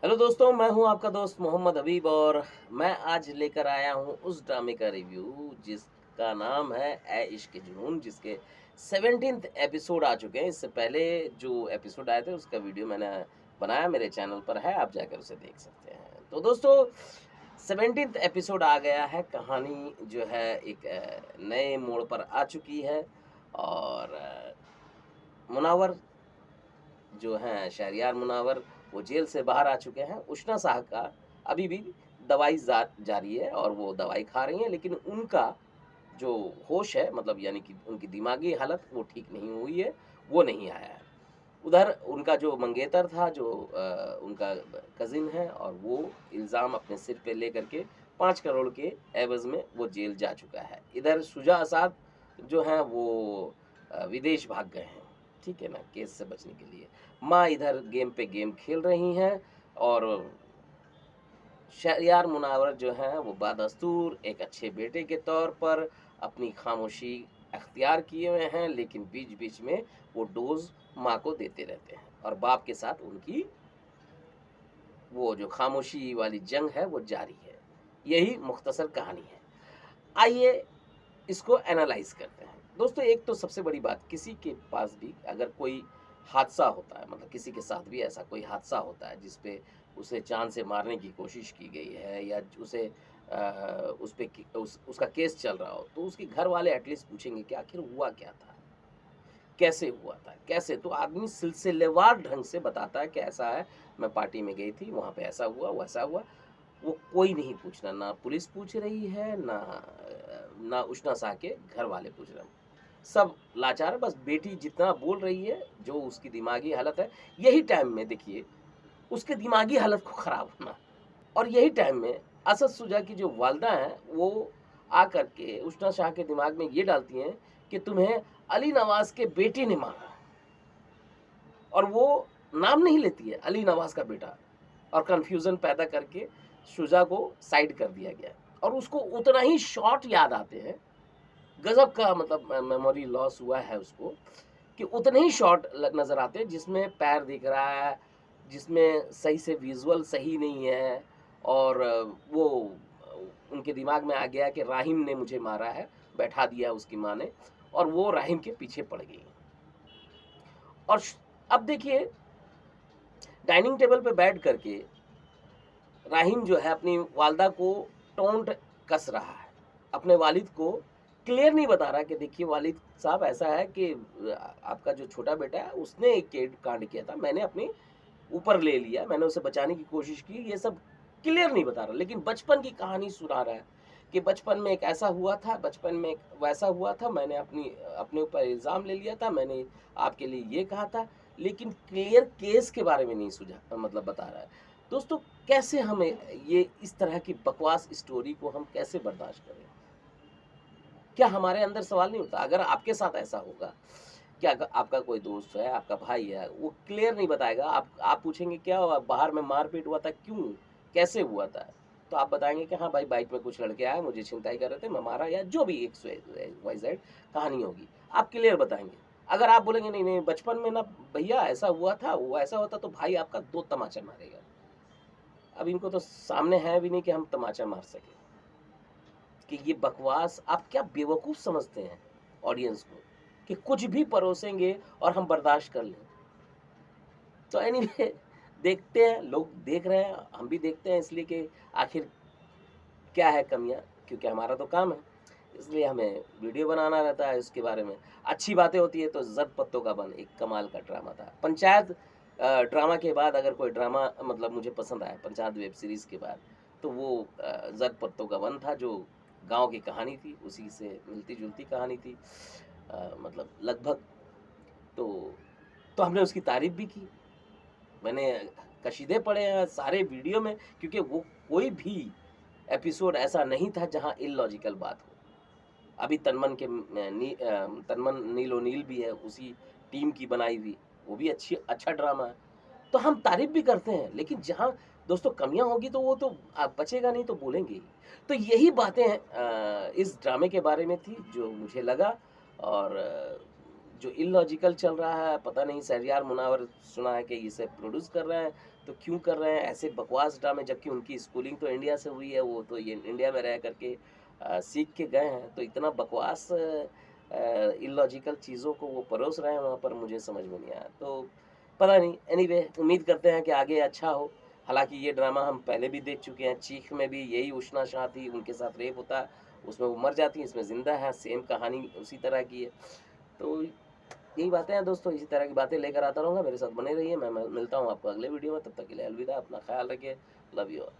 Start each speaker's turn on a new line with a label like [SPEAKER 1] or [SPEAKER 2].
[SPEAKER 1] Hello दोस्तों, मैं हूं आपका दोस्त मोहम्मद हबीब और मैं आज लेकर आया हूं उस ड्रामे का रिव्यू जिसका नाम है ए इश्क जुनून, जिसके 17th एपिसोड आ चुके हैं। इससे पहले जो एपिसोड आए थे उसका वीडियो मैंने बनाया, मेरे चैनल पर है, आप जाकर उसे देख सकते हैं। तो दोस्तों, 17th एपिसोड आ गया है। कहानी जो है एक नए मोड़ पर आ चुकी है और मुनावर जो हैं शहरयार मुनावर, वो जेल से बाहर आ चुके हैं। उष्णा शाह का अभी भी दवाई जारी है और वो दवाई खा रही हैं, लेकिन उनका जो होश है, मतलब यानी कि उनकी दिमागी हालत वो ठीक नहीं हुई है, वो नहीं आया है। उधर उनका जो मंगेतर था, जो उनका कज़िन है, और वो इल्ज़ाम अपने सिर पे लेकर के 5 करोड़ के एवज़ में वो जेल जा चुका है। इधर शुजा असाद जो हैं वो विदेश भाग गए हैं, ठीक है ना? केस से बचने के लिए। माँ इधर गेम पे गेम खेल रही हैं और शहरयार मुनावर जो हैं वो बादस्तूर एक अच्छे बेटे के तौर पर अपनी खामोशी अख्तियार किए हुए हैं, लेकिन बीच-बीच में वो डोज़ माँ को देते रहते हैं और बाप के साथ उनकी वो जो खामोशी वाली जंग है वो जारी है। यही मुख्तसर कहानी है। आइए इसको एनालाइज़ करते हैं। दोस्तों, एक तो सबसे बड़ी बात, किसी के पास भी अगर कोई हादसा होता है, मतलब किसी के साथ भी ऐसा कोई हादसा होता है जिस पे उसे जान से मारने की कोशिश की गई है या उसे उस पे उसका केस चल रहा हो, तो उसके घर वाले एटलीस्ट पूछेंगे कि आखिर हुआ क्या था? कैसे हुआ था? कैसे? तो आदमी सिलसिलेवार ढंग से बताता है कि ऐसा है, मैं पार्टी में गई थी, वहाँ पे ऐसा हुआ, वैसा हुआ। वो कोई नहीं पूछना, ना पुलिस पूछ रही है, ना उष्णा शाह के घर वाले पूछ रहे हैं। सब लाचार है, बस बेटी जितना बोल रही है, जो उसकी दिमागी हालत है, यही टाइम में देखिए, उसके दिमागी हालत को खराब होना। और यही टाइम में असद शुजा की जो वालिदा हैं, वो आकर के उष्णा शाह के दिमाग में ये डालती हैं कि तुम्हें अली नवाज़ के बेटे ने मारा। और वो नाम नहीं लेती है, अली नवाज़ का बेटा, और कन्फ्यूज़न पैदा करके शुजा को साइड कर दिया गया। और उसको उतना ही शॉट याद आते हैं, गज़ब का मतलब मेमोरी लॉस हुआ है उसको, कि उतने ही शॉट नज़र आते हैं जिसमें पैर दिख रहा है, जिसमें सही से विज़ुअल सही नहीं है, और वो उनके दिमाग में आ गया कि राहिम ने मुझे मारा है, बैठा दिया उसकी माँ ने, और वो राहिम के पीछे पड़ गई। और अब देखिए, डाइनिंग टेबल पे बैठ करके राहिम जो है अपनी वालिदा को टोंट कस रहा है। अपने वालिद को क्लियर नहीं बता रहा कि देखिए वालिद साहब, ऐसा है कि आपका जो छोटा बेटा है उसने एक कांड किया था, मैंने अपने ऊपर ले लिया, मैंने उसे बचाने की कोशिश की, ये सब क्लियर नहीं बता रहा, लेकिन बचपन की कहानी सुना रहा है कि बचपन में एक ऐसा हुआ था, बचपन में एक वैसा हुआ था, मैंने अपने ऊपर इल्ज़ाम ले लिया था, मैंने आपके लिए ये कहा था, लेकिन क्लियर केस के बारे में नहीं सुझा मतलब बता रहा है। दोस्तों, कैसे हमें ये इस तरह की बकवास स्टोरी को हम कैसे बर्दाश्त करें? क्या हमारे अंदर सवाल नहीं उठता? अगर आपके साथ ऐसा होगा, क्या आपका कोई दोस्त है, आपका भाई है, वो क्लियर नहीं बताएगा, आप पूछेंगे क्या हुआ? बाहर में मारपीट हुआ था, क्यों? कैसे हुआ था? तो आप बताएँगे कि हाँ भाई, बाइक में कुछ लड़के आए, मुझे छिनताई कर रहे थे, मैं मारा, या जो भी एक्स वाई वाई ज़ेड कहानी होगी, आप क्लियर बताएँगे। अगर आप बोलेंगे नहीं, नहीं बचपन में ना भैया ऐसा हुआ था, वो ऐसा होता, तो भाई आपका 2 तमाचा मारेगा। अब इनको तो सामने है भी नहीं कि हम तमाचा मार सकें। कि ये बकवास, आप क्या बेवकूफ़ समझते हैं ऑडियंस को, कि कुछ भी परोसेंगे और हम बर्दाश्त कर लें। तो एनीवे देखते हैं, लोग देख रहे हैं, हम भी देखते हैं, इसलिए कि आखिर क्या है कमियाँ, क्योंकि हमारा तो काम है। इसलिए हमें वीडियो बनाना रहता है उसके बारे में। अच्छी बातें होती है तो ज़द पत्तों का बन एक कमाल का ड्रामा था। पंचायत ड्रामा के बाद अगर कोई ड्रामा मतलब मुझे पसंद आया, पंचायत वेब सीरीज़ के बाद, तो वो ज़द पत्तों का वन था, जो गाँव की कहानी थी, उसी से मिलती-जुलती कहानी थी। मतलब लगभग, तो हमने उसकी तारीफ़ भी की। मैंने कशीदे पढ़े हैं सारे वीडियो में, क्योंकि वो कोई भी एपिसोड ऐसा नहीं था जहाँ इलॉजिकल बात हो। अभी तनमन नील ओनील भी है, उसी टीम की बनाई हुई, वो भी अच्छा ड्रामा है। तो हम तारीफ़ भी करते हैं, लेकिन जहाँ दोस्तों कमियाँ होगी तो वो तो बचेगा नहीं, तो बोलेंगे ही। तो यही बातें इस ड्रामे के बारे में थी जो मुझे लगा, और जो इलॉजिकल चल रहा है, पता नहीं शहरयार मुनावर सुना है कि इसे प्रोड्यूस कर रहे हैं, तो क्यों कर रहे हैं ऐसे बकवास ड्रामे, जबकि उनकी स्कूलिंग तो इंडिया से हुई है, वो तो ये इंडिया में रह करके सीख के गए हैं, तो इतना बकवास इलॉजिकल चीज़ों को वो परोस रहे हैं वहाँ पर, मुझे समझ में नहीं आया। तो पता नहीं, एनीवे उम्मीद करते हैं कि आगे अच्छा हो। हालाँकि ये ड्रामा हम पहले भी देख चुके हैं, चीख में भी यही उषा शाह थी, उनके साथ रेप होता है, उसमें वो मर जाती हैं, इसमें ज़िंदा है, सेम कहानी उसी तरह की है। तो यही बातें हैं दोस्तों, इसी तरह की बातें लेकर आता रहूँगा, मेरे साथ बने रहिए। मैं मिलता हूँ आपको अगले वीडियो में, तब तक के लिए अलविदा, अपना ख़्याल रखिए, लव यू ऑल।